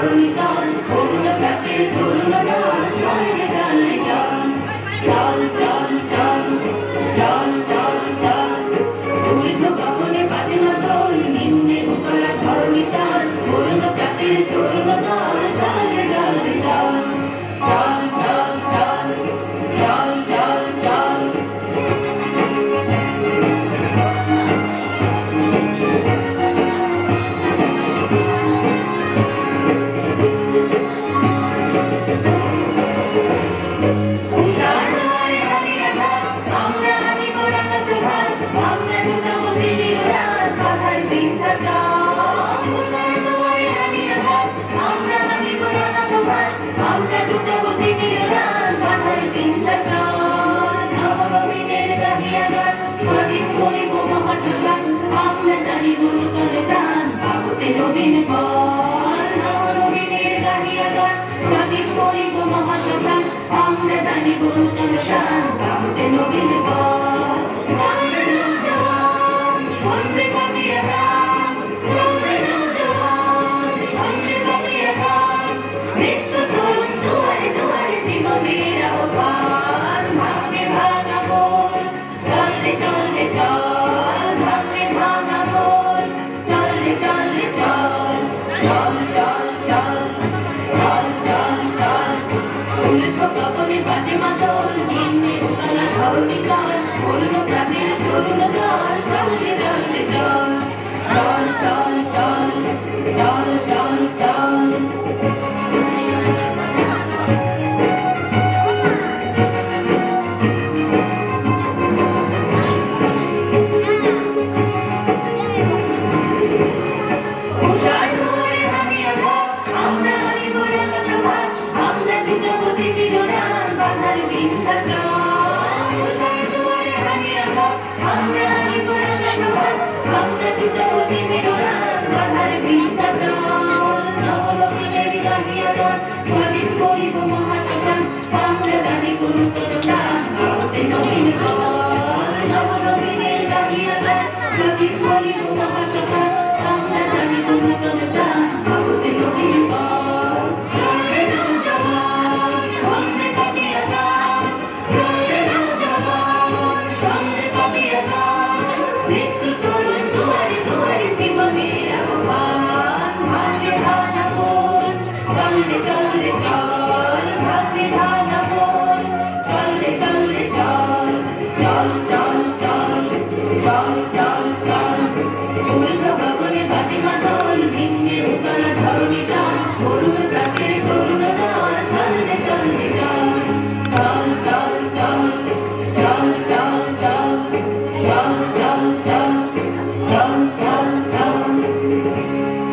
ধরণী চল অরুণ প্রাচীর তরুণ দল চল রে চল রে চল চল চল চল চল চল চল ঊর্ধ্ব গগনে বাজে না দোল নিম্নে উতলা ধরণী চল অরুণ প্রাচীর তরুণ দল চল রে চল রে চল চল চল চল চল চল চল নবীন বল নবীনের গাহিয়া গান স্বাধীন করিব মহাশ্মশান আমরা জানিব নূতন প্রাণ বাহুতে নবীন বল সন্ধে কাটিয়া গান সন্ধে নৌজওয়ান সন্ধে কাটিয়া গান মৃত্যু তরুণ দুয়ারে দুয়ারে জীবনের আহ্বান ভাঙে ভাঙা বল চল রে চল রে চল ভাঙে ভাঙা বল চল রে চল রে চল চল চল চল চল চল চল ঊর্ধ্ব গগনে বাজে মাদল নিম্নে উতলা ধরণী চল অরুণ প্রাচীর তরুণ দল চল রে চল রে চল চল চল চল চল চল চল নবীন বল নবীনের গাহিয়া গান স্বাধীন করিব মহাশ্মশান আমরা জানিব নূতন প্রাণ বাহুতে নবীন বল চলরে নৌজওয়ান সন্ধে কাটিয়া গান চলরে নৌজওয়ান সন্ধে কাটিয়া গান মৃত্যু তরুণ দুয়ারে দুয়ারে জীবনের আহ্বান ভাঙে ভাঙা বল চল রে চল রে চল ভাঙে ভাঙা বল চল রে চল রে চল চল চল চল চল চল চল ঊর্ধ্ব গগনে বাজে মাদল নিম্নে উতলা ধরণী চল